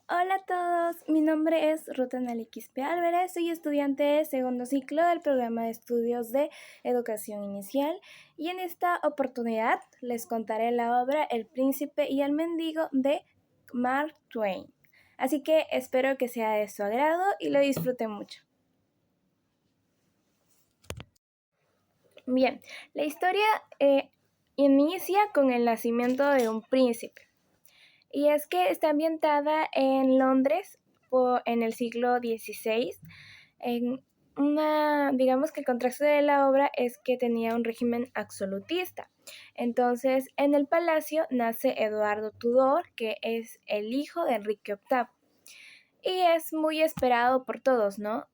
Hola a todos, mi nombre es Ruth Analí Quispe Álvarez, soy estudiante de segundo ciclo del programa de estudios de educación inicial y en esta oportunidad les contaré la obra El príncipe y el mendigo de Mark Twain. Así que espero que sea de su agrado y lo disfruten mucho. Bien, la historia inicia con el nacimiento de un príncipe. Y es que está ambientada en Londres en el siglo XVI. Digamos que el contraste de la obra es que tenía un régimen absolutista. Entonces, en el palacio nace Eduardo Tudor, que es el hijo de Enrique VIII. Y es muy esperado por todos, ¿no?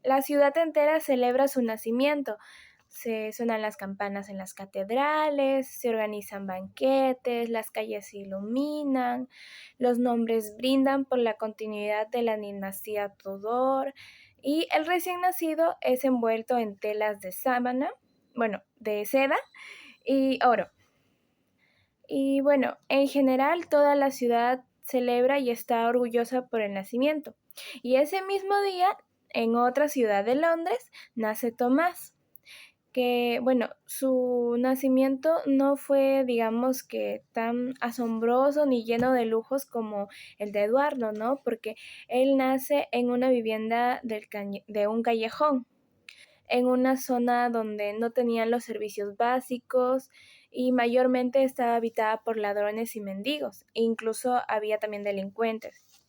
La ciudad entera celebra su nacimiento. Se suenan las campanas en las catedrales, se organizan banquetes, las calles se iluminan, los nombres brindan por la continuidad de la dinastía Tudor y el recién nacido es envuelto en telas de sábana, bueno, de seda y oro. Y bueno, en general toda la ciudad celebra y está orgullosa por el nacimiento. Y ese mismo día, en otra ciudad de Londres, nace Tomás, que bueno, su nacimiento no fue, digamos que tan asombroso ni lleno de lujos como el de Eduardo, ¿no? Porque él nace en una vivienda de un callejón, en una zona donde no tenían los servicios básicos y mayormente estaba habitada por ladrones y mendigos, e incluso había también delincuentes.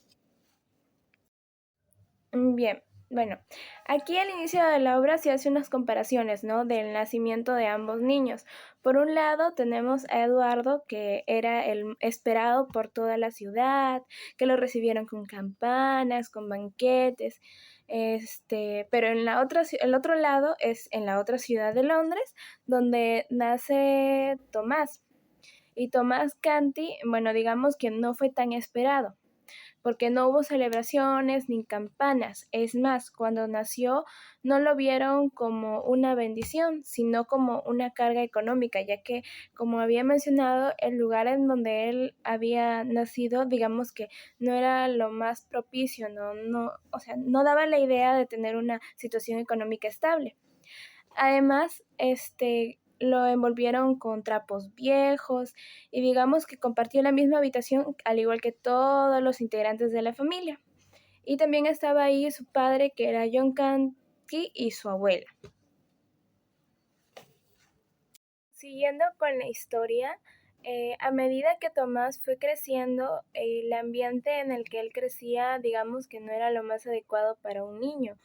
Bien, bueno, aquí al inicio de la obra se hace unas comparaciones, ¿no? Del nacimiento de ambos niños. Por un lado tenemos a Eduardo, que era el esperado por toda la ciudad, que lo recibieron con campanas, con banquetes, pero el otro lado es en la otra ciudad de Londres, donde nace Tomás. Y Tomás Canty, bueno, digamos que no fue tan esperado porque no hubo celebraciones ni campanas. Es más, cuando nació no lo vieron como una bendición, sino como una carga económica, ya que, como había mencionado, el lugar en donde él había nacido, digamos que no era lo más propicio, o sea, no daba la idea de tener una situación económica estable. Además, lo envolvieron con trapos viejos y digamos que compartió la misma habitación al igual que todos los integrantes de la familia. Y también estaba ahí su padre, que era John Canty, y su abuela. Siguiendo con la historia, a medida que Tomás fue creciendo, el ambiente en el que él crecía, digamos que no era lo más adecuado para un niño,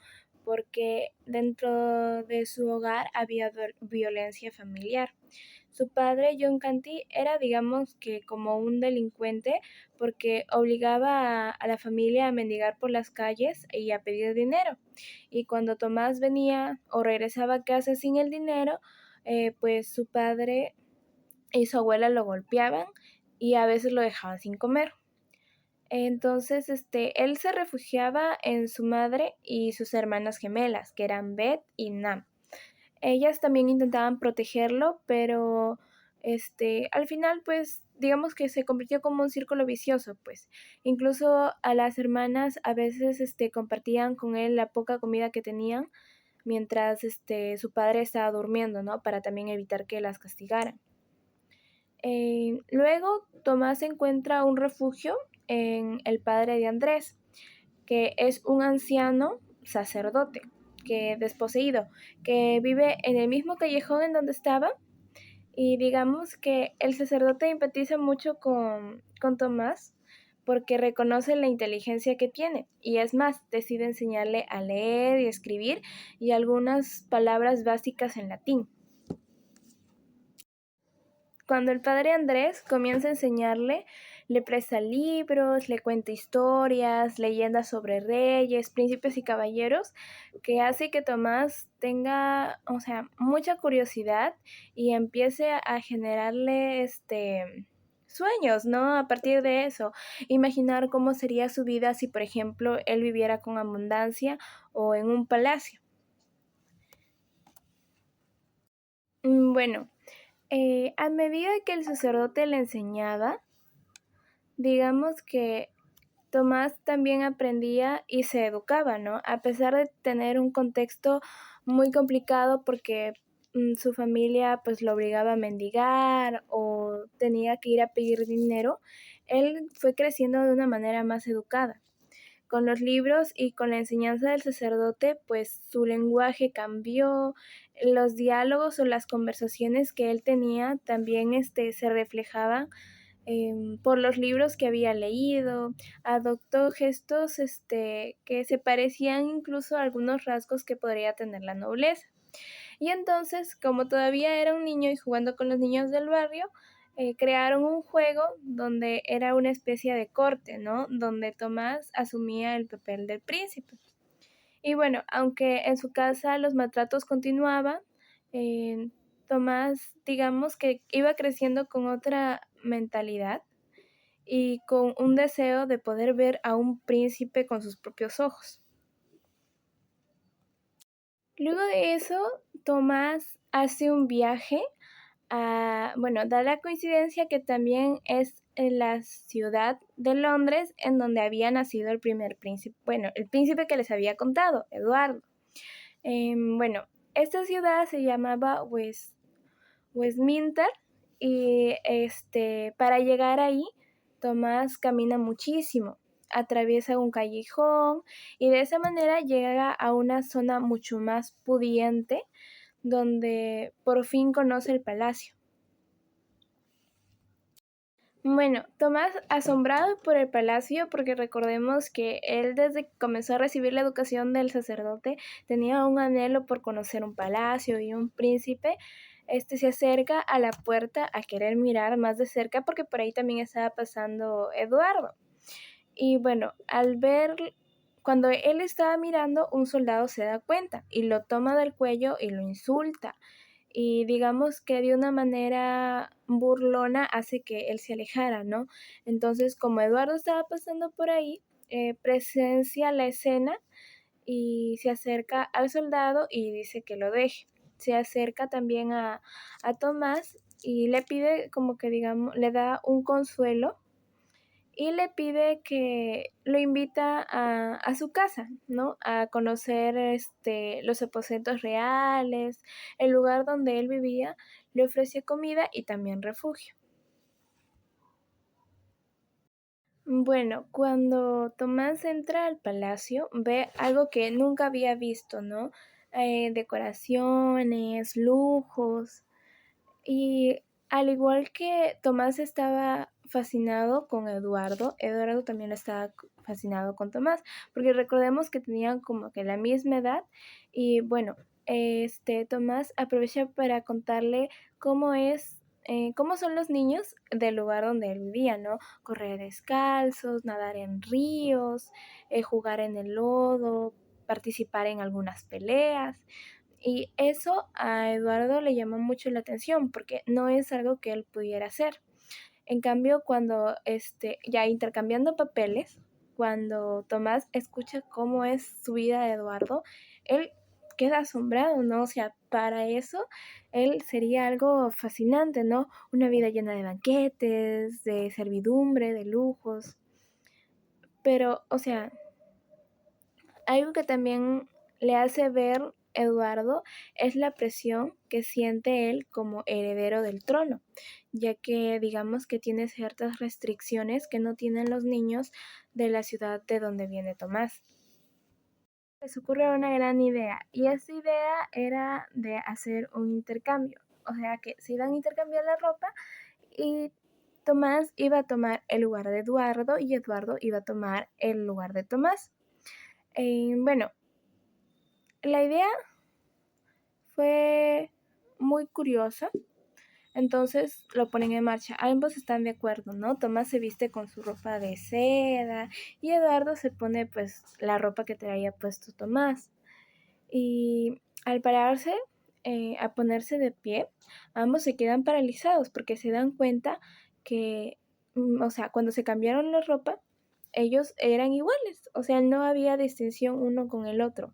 porque dentro de su hogar había violencia familiar. Su padre, John Canty, era, digamos que como un delincuente, porque obligaba a la familia a mendigar por las calles y a pedir dinero. Y cuando Tomás venía o regresaba a casa sin el dinero, pues su padre y su abuela lo golpeaban y a veces lo dejaban sin comer. Entonces, él se refugiaba en su madre y sus hermanas gemelas, que eran Beth y Nam. Ellas también intentaban protegerlo, pero al final, pues, digamos que se convirtió como un círculo vicioso, pues. Incluso a las hermanas a veces compartían con él la poca comida que tenían mientras su padre estaba durmiendo, ¿no? Para también evitar que las castigaran. Luego Tomás encuentra un refugio en el padre de Andrés, que es un anciano sacerdote, que desposeído, que vive en el mismo callejón en donde estaba. Y digamos que el sacerdote empatiza mucho con Tomás porque reconoce la inteligencia que tiene y es más, decide enseñarle a leer y escribir y algunas palabras básicas en latín. Cuando el padre Andrés comienza a enseñarle, le presta libros, le cuenta historias, leyendas sobre reyes, príncipes y caballeros, que hace que Tomás tenga, o sea, mucha curiosidad y empiece a generarle sueños, ¿no? A partir de eso, imaginar cómo sería su vida si, por ejemplo, él viviera con abundancia o en un palacio. Bueno, a medida que el sacerdote le enseñaba, digamos que Tomás también aprendía y se educaba, ¿no? A pesar de tener un contexto muy complicado porque su familia pues lo obligaba a mendigar o tenía que ir a pedir dinero, él fue creciendo de una manera más educada. Con los libros y con la enseñanza del sacerdote, pues su lenguaje cambió, los diálogos o las conversaciones que él tenía también se reflejaban por los libros que había leído, adoptó gestos que se parecían incluso a algunos rasgos que podría tener la nobleza. Y entonces, como todavía era un niño y jugando con los niños del barrio, crearon un juego donde era una especie de corte, ¿no? Donde Tomás asumía el papel del príncipe. Y bueno, aunque en su casa los maltratos continuaban, eh, Tomás, digamos que iba creciendo con otra mentalidad y con un deseo de poder ver a un príncipe con sus propios ojos. Luego de eso, Tomás hace un viaje bueno, da la coincidencia que también es en la ciudad de Londres en donde había nacido el primer príncipe, bueno, el príncipe que les había contado, Eduardo. Bueno, esta ciudad se llamaba Westminster y para llegar ahí, Tomás camina muchísimo, atraviesa un callejón y de esa manera llega a una zona mucho más pudiente donde por fin conoce el palacio. Bueno, Tomás asombrado por el palacio, porque recordemos que él desde que comenzó a recibir la educación del sacerdote tenía un anhelo por conocer un palacio y un príncipe. Se acerca a la puerta a querer mirar más de cerca porque por ahí también estaba pasando Eduardo. Y bueno, cuando él estaba mirando, un soldado se da cuenta y lo toma del cuello y lo insulta y digamos que de una manera burlona hace que él se alejara, ¿no? Entonces, como Eduardo estaba pasando por ahí, presencia la escena y se acerca al soldado y dice que lo deje. Se acerca también a Tomás y le pide como que, digamos, le da un consuelo y le pide que lo invita a su casa, ¿no? A conocer los aposentos reales, el lugar donde él vivía, le ofrece comida y también refugio. Bueno, cuando Tomás entra al palacio, ve algo que nunca había visto, ¿no? Decoraciones, lujos, y al igual que Tomás estaba fascinado con Eduardo, Eduardo también estaba fascinado con Tomás, porque recordemos que tenían como que la misma edad y bueno, Tomás aprovecha para contarle cómo son los niños del lugar donde él vivía, ¿no? Correr descalzos, nadar en ríos, jugar en el lodo, participar en algunas peleas. Y eso a Eduardo le llamó mucho la atención porque no es algo que él pudiera hacer. En cambio, cuando ya intercambiando papeles, cuando Tomás escucha cómo es su vida de Eduardo, él queda asombrado, ¿no? O sea, para eso él sería algo fascinante, ¿no? Una vida llena de banquetes, de servidumbre, de lujos. Pero, o sea, algo que también le hace ver Eduardo es la presión que siente él como heredero del trono, ya que digamos que tiene ciertas restricciones que no tienen los niños de la ciudad de donde viene Tomás. Les ocurre una gran idea y esa idea era de hacer un intercambio, o sea que se iban a intercambiar la ropa y Tomás iba a tomar el lugar de Eduardo y Eduardo iba a tomar el lugar de Tomás. Bueno, la idea fue muy curiosa, entonces lo ponen en marcha. Ambos están de acuerdo, ¿no? Tomás se viste con su ropa de seda y Eduardo se pone pues la ropa que traía puesto Tomás. Y al pararse, a ponerse de pie, ambos se quedan paralizados porque se dan cuenta que, o sea, cuando se cambiaron la ropa, ellos eran iguales, o sea, no había distinción uno con el otro.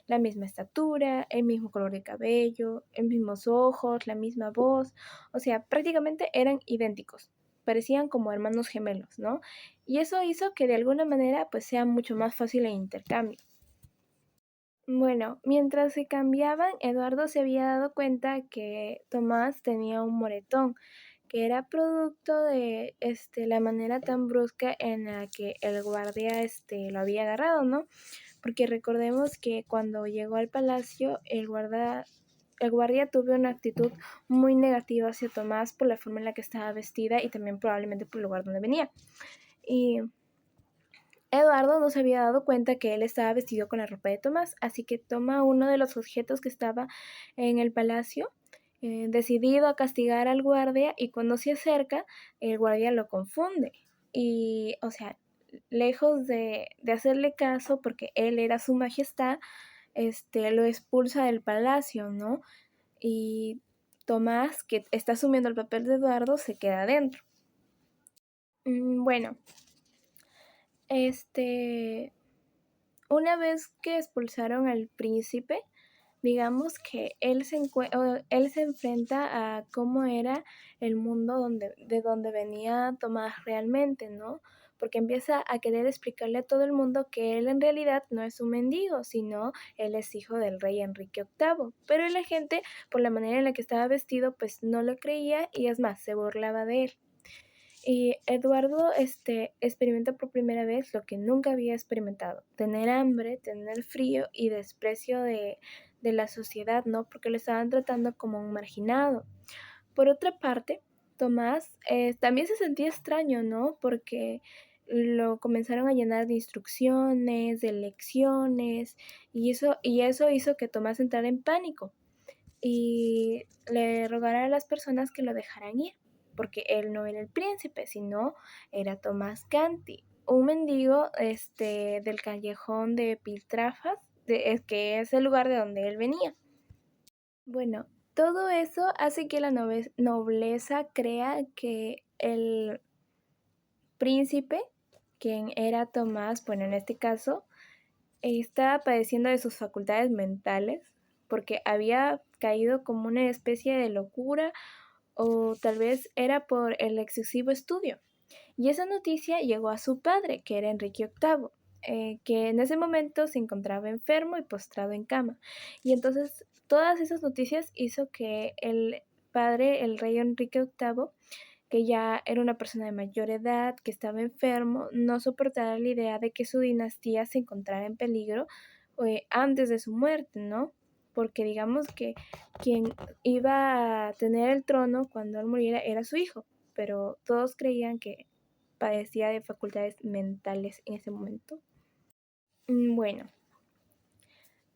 La misma estatura, el mismo color de cabello, los mismos ojos, la misma voz, o sea, prácticamente eran idénticos. parecían como hermanos gemelos, ¿no? Y eso hizo que de alguna manera pues sea mucho más fácil el intercambio. Bueno, mientras se cambiaban, Eduardo se había dado cuenta que Tomás tenía un moretón, que era producto de la manera tan brusca en la que el guardia lo había agarrado, ¿no? Porque recordemos que cuando llegó al palacio, el guardia tuvo una actitud muy negativa hacia Tomás por la forma en la que estaba vestida y también probablemente por el lugar donde venía. Y Eduardo no se había dado cuenta que él estaba vestido con la ropa de Tomás, así que toma uno de los objetos que estaba en el palacio, decidido a castigar al guardia, y cuando se acerca, el guardia lo confunde. Y, o sea, lejos de hacerle caso, porque él era su majestad, lo expulsa del palacio, ¿no? Y Tomás, que está asumiendo el papel de Eduardo, se queda adentro. Bueno, una vez que expulsaron al príncipe, digamos que él se enfrenta a cómo era el mundo de donde venía Tomás realmente, ¿no? Porque empieza a querer explicarle a todo el mundo que él en realidad no es un mendigo, sino él es hijo del rey Enrique VIII. Pero la gente, por la manera en la que estaba vestido, pues no lo creía y es más, se burlaba de él. Y Eduardo experimenta por primera vez lo que nunca había experimentado: tener hambre, tener frío y desprecio de la sociedad, ¿no? Porque lo estaban tratando como un marginado. Por otra parte, Tomás también se sentía extraño, ¿no? Porque lo comenzaron a llenar de instrucciones, de lecciones, y eso hizo que Tomás entrara en pánico y le rogara a las personas que lo dejaran ir, porque él no era el príncipe, sino era Tomás Canty, un mendigo del callejón de Piltrafas, que es el lugar de donde él venía. Bueno, todo eso hace que la nobleza crea que el príncipe, quien era Tomás, bueno, en este caso, estaba padeciendo de sus facultades mentales, porque había caído como una especie de locura, o tal vez era por el excesivo estudio. Y esa noticia llegó a su padre, que era Enrique VIII, que en ese momento se encontraba enfermo y postrado en cama. Y entonces todas esas noticias hizo que el padre, el rey Enrique VIII, que ya era una persona de mayor edad, que estaba enfermo, no soportara la idea de que su dinastía se encontrara en peligro antes de su muerte, ¿no? Porque digamos que quien iba a tener el trono cuando él muriera era su hijo, pero todos creían que padecía de facultades mentales en ese momento. Bueno,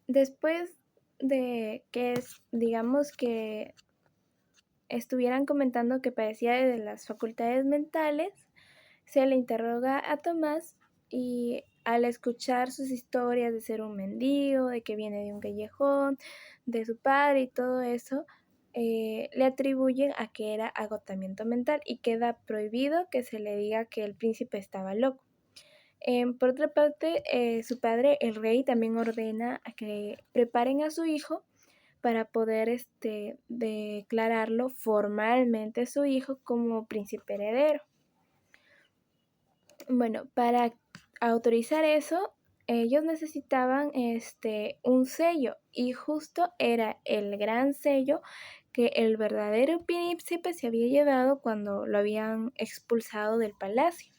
después de que digamos que estuvieran comentando que padecía de las facultades mentales, se le interroga a Tomás, y al escuchar sus historias de ser un mendigo, de que viene de un callejón, de su padre y todo eso, le atribuyen a que era agotamiento mental y queda prohibido que se le diga que el príncipe estaba loco. Por otra parte, su padre, el rey, también ordena a que preparen a su hijo para poder declararlo formalmente su hijo como príncipe heredero. Bueno, para autorizar eso, ellos necesitaban un sello, y justo era el gran sello que el verdadero príncipe se había llevado cuando lo habían expulsado del palacio.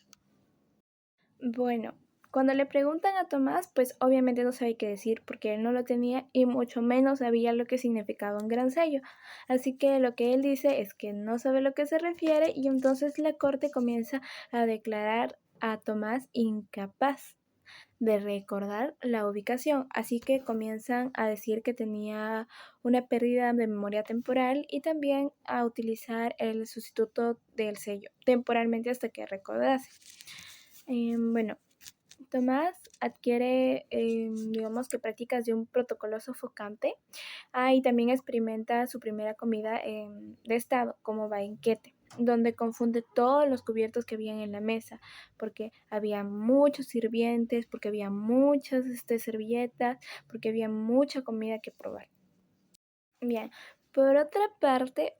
Bueno, cuando le preguntan a Tomás, pues obviamente no sabe qué decir, porque él no lo tenía y mucho menos sabía lo que significaba un gran sello. Así que lo que él dice es que no sabe a lo que se refiere, y entonces la corte comienza a declarar a Tomás incapaz de recordar la ubicación, así que comienzan a decir que tenía una pérdida de memoria temporal y también a utilizar el sustituto del sello temporalmente hasta que recordase. Bueno, Tomás adquiere, digamos que prácticas de un protocolo sofocante. Y también experimenta su primera comida de estado como banquete, donde confunde todos los cubiertos que habían en la mesa, porque había muchos sirvientes, porque había muchas servilletas, porque había mucha comida que probar. Bien, por otra parte,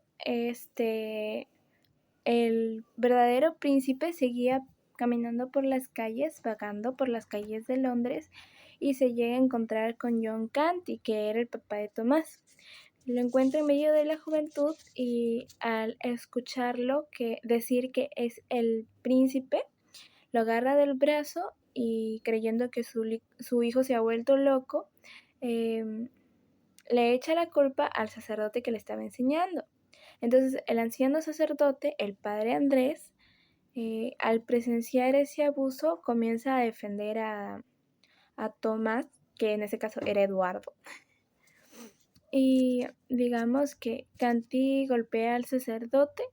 el verdadero príncipe seguía caminando por las calles, vagando por las calles de Londres, y se llega a encontrar con John Canty, que era el papá de Tomás. Lo encuentra en medio de la juventud y al escucharlo decir que es el príncipe, lo agarra del brazo y creyendo que su hijo se ha vuelto loco, le echa la culpa al sacerdote que le estaba enseñando. Entonces el anciano sacerdote, el padre Andrés, al presenciar ese abuso, comienza a defender a Tomás, que en ese caso era Eduardo. Y digamos que Canty golpea al sacerdote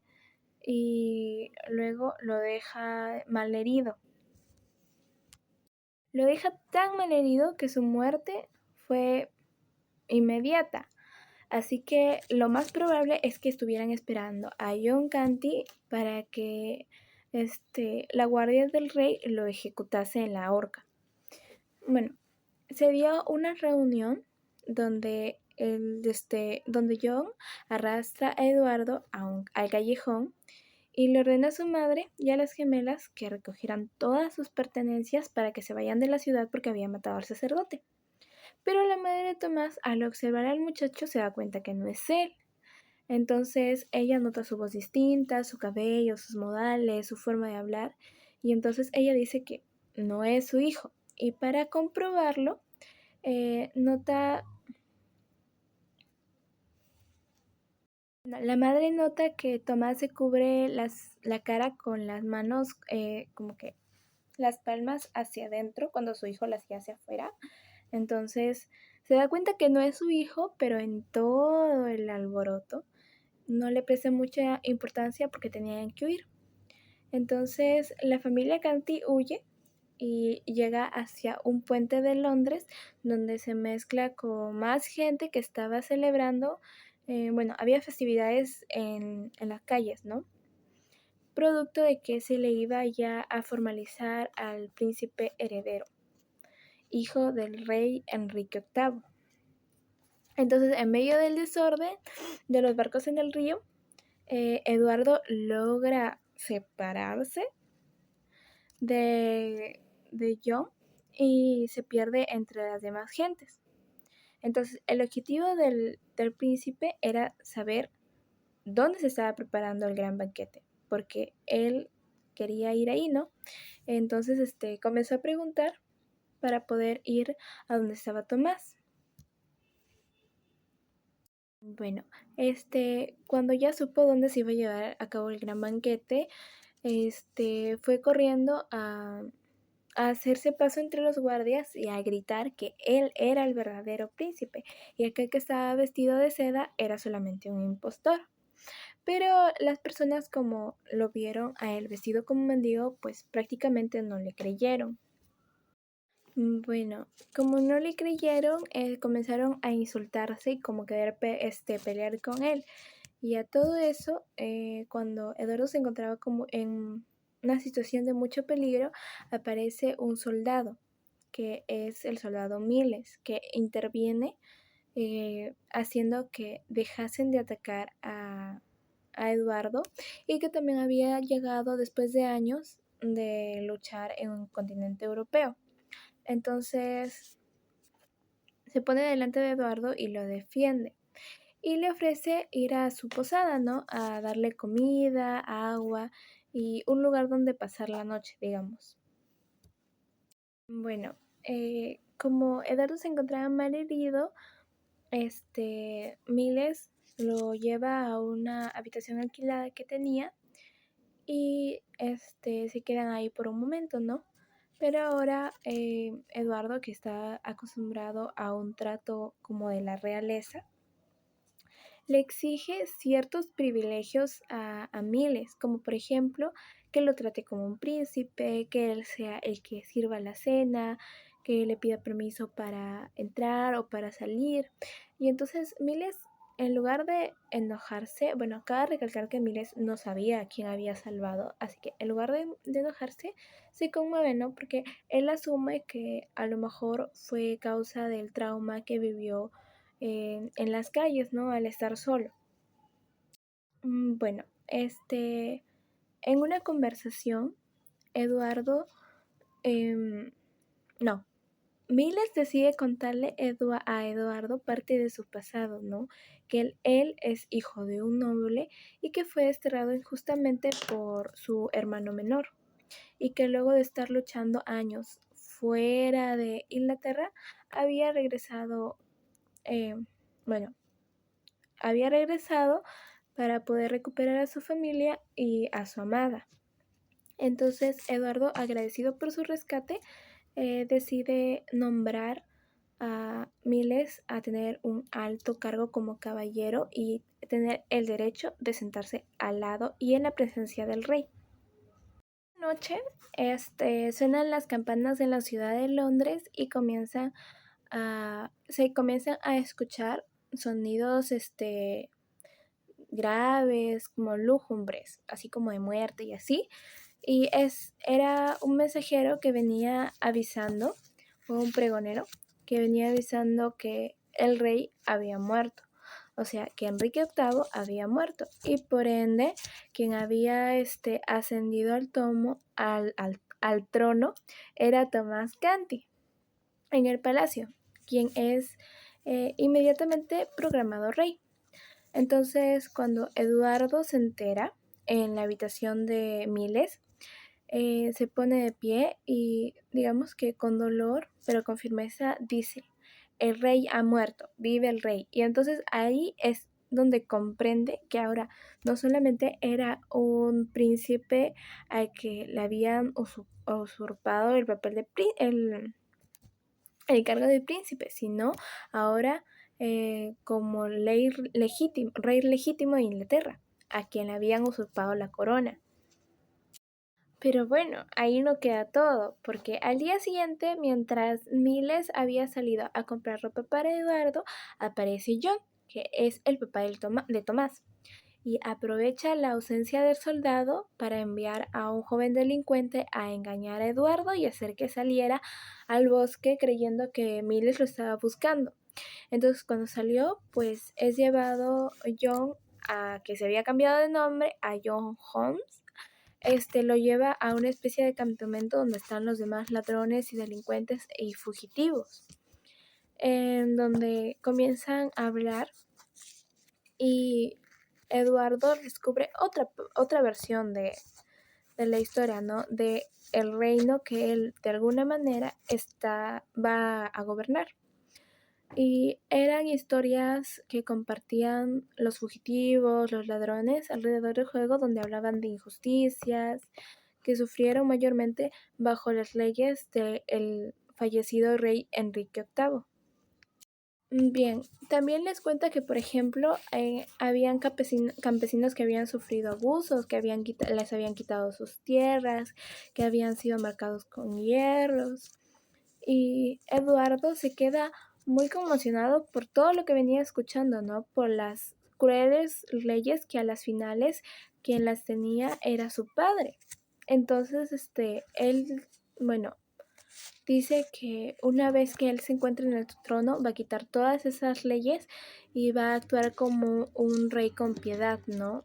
y luego lo deja malherido. Lo deja tan malherido que su muerte fue inmediata. Así que lo más probable es que estuvieran esperando a John Canty para que la guardia del rey lo ejecutase en la horca. Bueno, se dio una reunión donde, donde John arrastra a Eduardo al callejón y le ordena a su madre y a las gemelas que recogieran todas sus pertenencias para que se vayan de la ciudad porque había matado al sacerdote. Pero la madre de Tomás, al observar al muchacho, se da cuenta que no es él. Entonces ella nota su voz distinta, su cabello, sus modales, su forma de hablar, y entonces ella dice que no es su hijo. Y para comprobarlo, la madre nota que Tomás se cubre la cara con las manos, como que las palmas hacia adentro, cuando su hijo las hacía hacia afuera. Entonces se da cuenta que no es su hijo, pero en todo el alboroto no le presta mucha importancia porque tenían que huir. Entonces la familia Canty huye y llega hacia un puente de Londres donde se mezcla con más gente que estaba celebrando, había festividades en las calles, ¿no? Producto de que se le iba ya a formalizar al príncipe heredero, hijo del rey Enrique VIII. Entonces, en medio del desorden de los barcos en el río, Eduardo logra separarse de John y se pierde entre las demás gentes. Entonces, el objetivo del príncipe era saber dónde se estaba preparando el gran banquete, porque él quería ir ahí, ¿no? Entonces, comenzó a preguntar para poder ir a donde estaba Tomás. Bueno, cuando ya supo dónde se iba a llevar a cabo el gran banquete, fue corriendo a hacerse paso entre los guardias y a gritar que él era el verdadero príncipe y aquel que estaba vestido de seda era solamente un impostor. Pero las personas, como lo vieron a él vestido como mendigo, pues prácticamente no le creyeron. Bueno, como no le creyeron, comenzaron a insultarse y como querer pelear con él. Y a todo eso, cuando Eduardo se encontraba como en una situación de mucho peligro, aparece un soldado, que es el soldado Miles, que interviene haciendo que dejasen de atacar a Eduardo y que también había llegado después de años de luchar en un continente europeo. Entonces se pone delante de Eduardo y lo defiende. Y le ofrece ir a su posada, ¿no? A darle comida, agua y un lugar donde pasar la noche, digamos. Bueno, como Eduardo se encontraba mal herido, Miles lo lleva a una habitación alquilada que tenía y se quedan ahí por un momento, ¿no? Pero ahora Eduardo, que está acostumbrado a un trato como de la realeza, le exige ciertos privilegios a Miles, como por ejemplo que lo trate como un príncipe, que él sea el que sirva la cena, que le pida permiso para entrar o para salir. Y entonces Miles, en lugar de enojarse, bueno, acaba de recalcar que Miles no sabía a quién había salvado, así que en lugar de enojarse, se conmueve, ¿no? Porque él asume que a lo mejor fue causa del trauma que vivió las calles, ¿no? Al estar solo. Bueno, en una conversación, Eduardo, no, Miles decide contarle a Eduardo parte de su pasado, ¿no? Que él es hijo de un noble y que fue desterrado injustamente por su hermano menor y que luego de estar luchando años fuera de Inglaterra había regresado, eh, bueno, había regresado para poder recuperar a su familia y a su amada. Entonces Eduardo, agradecido por su rescate, decide nombrar a Miles a tener un alto cargo como caballero y tener el derecho de sentarse al lado y en la presencia del rey. Una noche, suenan las campanas de la ciudad de Londres y se comienzan a escuchar sonidos graves, como lúgubres, así como de muerte y así. Y era un mensajero que venía avisando, o un pregonero, que venía avisando que el rey había muerto. O sea, que Enrique VIII había muerto y por ende quien había ascendido al trono era Tomás Canty en el palacio, quien es inmediatamente programado rey. Entonces, cuando Eduardo se entera en la habitación de Miles, se pone de pie y digamos que con dolor, pero con firmeza, dice: el rey ha muerto, vive el rey. Y entonces ahí es donde comprende que ahora no solamente era un príncipe al que le habían usurpado el papel de el cargo de príncipe, sino ahora como rey legítimo de Inglaterra, a quien le habían usurpado la corona. Pero bueno, ahí no queda todo, porque al día siguiente, mientras Miles había salido a comprar ropa para Eduardo, aparece John, que es el papá de Tomás, y aprovecha la ausencia del soldado para enviar a un joven delincuente a engañar a Eduardo y hacer que saliera al bosque creyendo que Miles lo estaba buscando. Entonces cuando salió, pues es llevado John, que se había cambiado de nombre, a John Holmes. Lo lleva a una especie de campamento donde están los demás ladrones y delincuentes y fugitivos, en donde comienzan a hablar y Eduardo descubre otra versión de la historia, ¿no? De el reino que él de alguna manera va a gobernar. Y eran historias que compartían los fugitivos, los ladrones alrededor del juego, donde hablaban de injusticias que sufrieron mayormente bajo las leyes del fallecido rey Enrique VIII. Bien, también les cuenta que, por ejemplo, habían campesinos que habían sufrido abusos, que les habían quitado sus tierras, que habían sido marcados con hierros. Y Eduardo se queda muy conmocionado por todo lo que venía escuchando, ¿no? Por las crueles leyes que a las finales quien las tenía era su padre. Entonces, él, bueno, dice que una vez que él se encuentre en el trono va a quitar todas esas leyes y va a actuar como un rey con piedad, ¿no?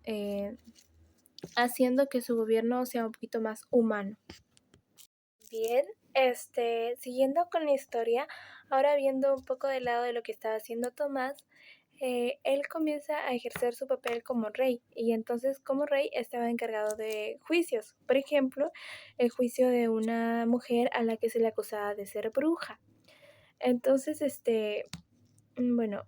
Haciendo que su gobierno sea un poquito más humano. Bien, siguiendo con la historia, ahora viendo un poco del lado de lo que estaba haciendo Tomás, él comienza a ejercer su papel como rey y entonces como rey estaba encargado de juicios, por ejemplo, el juicio de una mujer a la que se le acusaba de ser bruja. Entonces, bueno,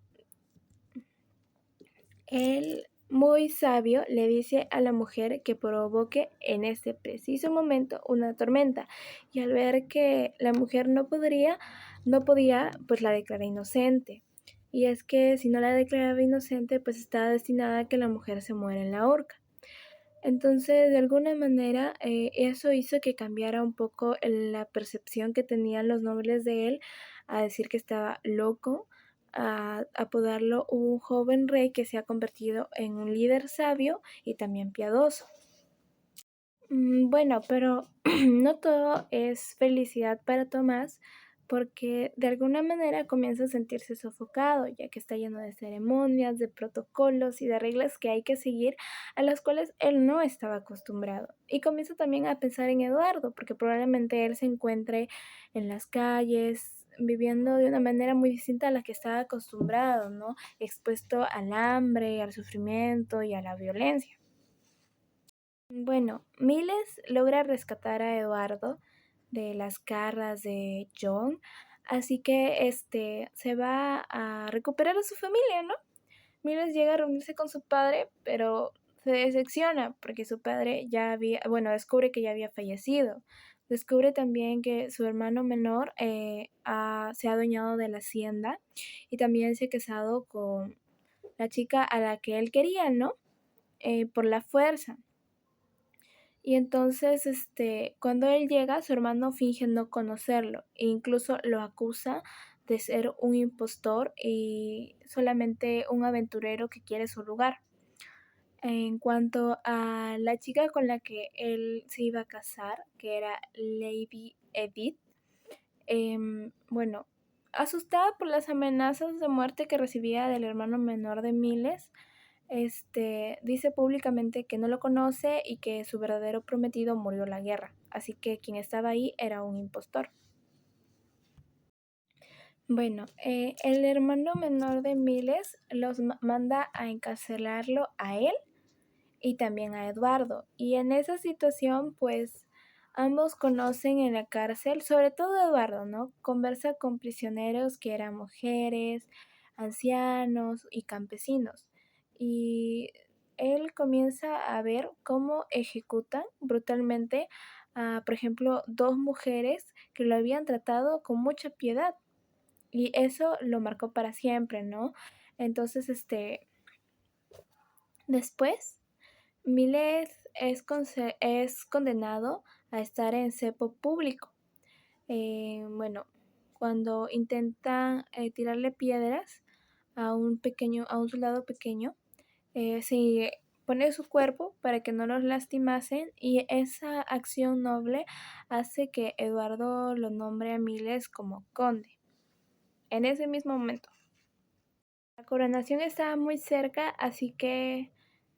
él, muy sabio, le dice a la mujer que provoque en ese preciso momento una tormenta y al ver que la mujer no podía, pues la declara inocente. Y es que si no la declaraba inocente, pues estaba destinada a que la mujer se muera en la horca. Entonces, de alguna manera, eso hizo que cambiara un poco la percepción que tenían los nobles de él, a decir que estaba loco, a apodarlo un joven rey que se ha convertido en un líder sabio y también piadoso. Bueno, pero no todo es felicidad para Tomás, porque de alguna manera comienza a sentirse sofocado, ya que está lleno de ceremonias, de protocolos y de reglas que hay que seguir, a las cuales él no estaba acostumbrado. Y comienza también a pensar en Eduardo, porque probablemente él se encuentre en las calles, viviendo de una manera muy distinta a la que estaba acostumbrado, ¿no? Expuesto al hambre, al sufrimiento y a la violencia. Bueno, Miles logra rescatar a Eduardo de las garras de John, así que se va a recuperar a su familia, ¿no? Miles llega a reunirse con su padre, pero se decepciona porque su padre ya había, bueno, descubre que ya había fallecido. Descubre también que su hermano menor se ha adueñado de la hacienda y también se ha casado con la chica a la que él quería, ¿no? Por la fuerza. Y entonces, cuando él llega, su hermano finge no conocerlo e incluso lo acusa de ser un impostor y solamente un aventurero que quiere su lugar. En cuanto a la chica con la que él se iba a casar, que era Lady Edith, bueno, asustada por las amenazas de muerte que recibía del hermano menor de Miles, dice públicamente que no lo conoce y que su verdadero prometido murió en la guerra, así que quien estaba ahí era un impostor. Bueno, el hermano menor de Miles los manda a encarcelarlo a él y también a Eduardo. Y en esa situación, pues ambos conocen en la cárcel, sobre todo Eduardo, ¿no? Conversa con prisioneros que eran mujeres, ancianos y campesinos. Y él comienza a ver cómo ejecutan brutalmente a, por ejemplo, dos mujeres que lo habían tratado con mucha piedad. Y eso lo marcó para siempre, ¿no? Entonces, después Miles es condenado a estar en cepo público. Bueno, cuando intentan tirarle piedras a un soldado pequeño, se pone su cuerpo para que no los lastimasen y esa acción noble hace que Eduardo lo nombre a Miles como conde. En ese mismo momento. La coronación estaba muy cerca, así que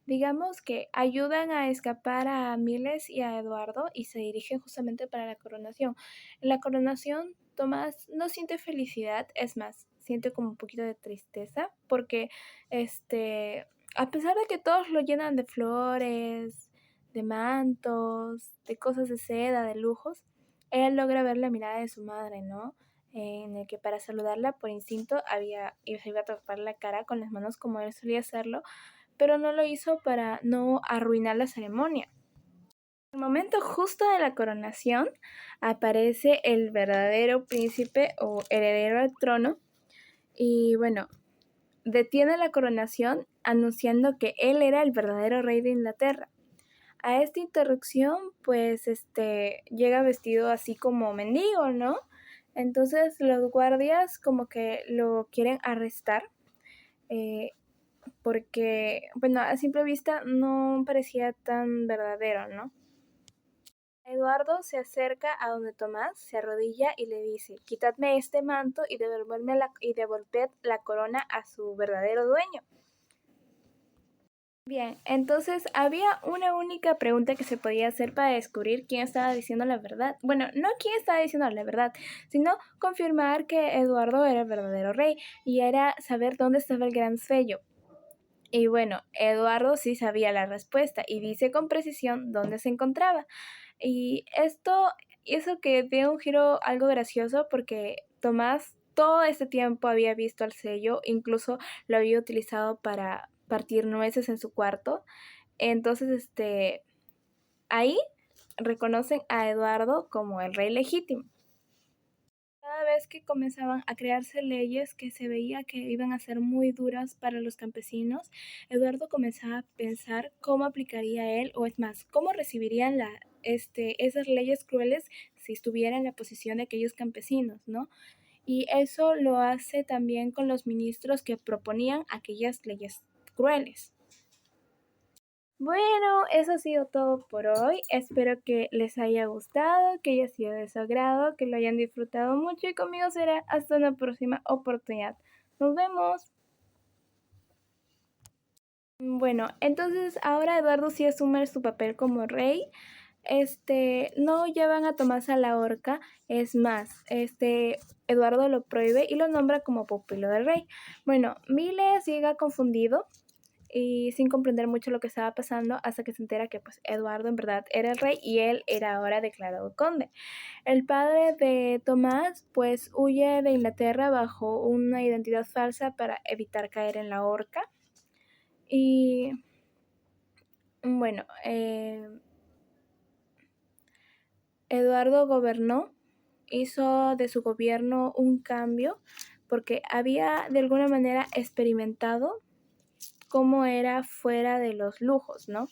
digamos que ayudan a escapar a Miles y a Eduardo y se dirigen justamente para la coronación. En la coronación, Tomás no siente felicidad, es más, siente como un poquito de tristeza porque a pesar de que todos lo llenan de flores, de mantos, de cosas de seda, de lujos, él logra ver la mirada de su madre, ¿no? En el que para saludarla por instinto se iba a tapar la cara con las manos como él solía hacerlo, pero no lo hizo para no arruinar la ceremonia. En el momento justo de la coronación aparece el verdadero príncipe o heredero al trono y bueno, detiene la coronación anunciando que él era el verdadero rey de Inglaterra. A esta interrupción, pues, llega vestido así como mendigo, ¿no? Entonces los guardias como que lo quieren arrestar eh, porque, bueno, a simple vista no parecía tan verdadero, ¿no? Eduardo se acerca a donde Tomás, se arrodilla y le dice, quitadme este manto y devolved la corona a su verdadero dueño. Bien, entonces había una única pregunta que se podía hacer para descubrir quién estaba diciendo la verdad. Bueno, no quién estaba diciendo la verdad, sino confirmar que Eduardo era el verdadero rey y era saber dónde estaba el gran sello. Y bueno, Eduardo sí sabía la respuesta y dice con precisión dónde se encontraba. Y esto hizo que diera un giro algo gracioso porque Tomás todo este tiempo había visto el sello, incluso lo había utilizado para partir nueces en su cuarto. Entonces, ahí reconocen a Eduardo como el rey legítimo. Cada vez que comenzaban a crearse leyes que se veía que iban a ser muy duras para los campesinos, Eduardo comenzaba a pensar cómo aplicaría él, o es más, cómo recibirían esas leyes crueles si estuviera en la posición de aquellos campesinos, ¿no? Y eso lo hace también con los ministros que proponían aquellas leyes crueles. Bueno, eso ha sido todo por hoy. Espero que les haya gustado, que haya sido de su agrado, que lo hayan disfrutado mucho y conmigo será hasta una próxima oportunidad. Nos vemos. Bueno, entonces ahora Eduardo sí asume su papel como rey. No llevan a Tomás a la horca, es más, Eduardo lo prohíbe y lo nombra como pupilo del rey. Bueno, Miles llega confundido y sin comprender mucho lo que estaba pasando hasta que se entera que pues Eduardo en verdad era el rey y él era ahora declarado conde. El padre de Tomás pues huye de Inglaterra bajo una identidad falsa para evitar caer en la horca y bueno, Eduardo gobernó, hizo de su gobierno un cambio porque había de alguna manera experimentado cómo era fuera de los lujos, ¿no?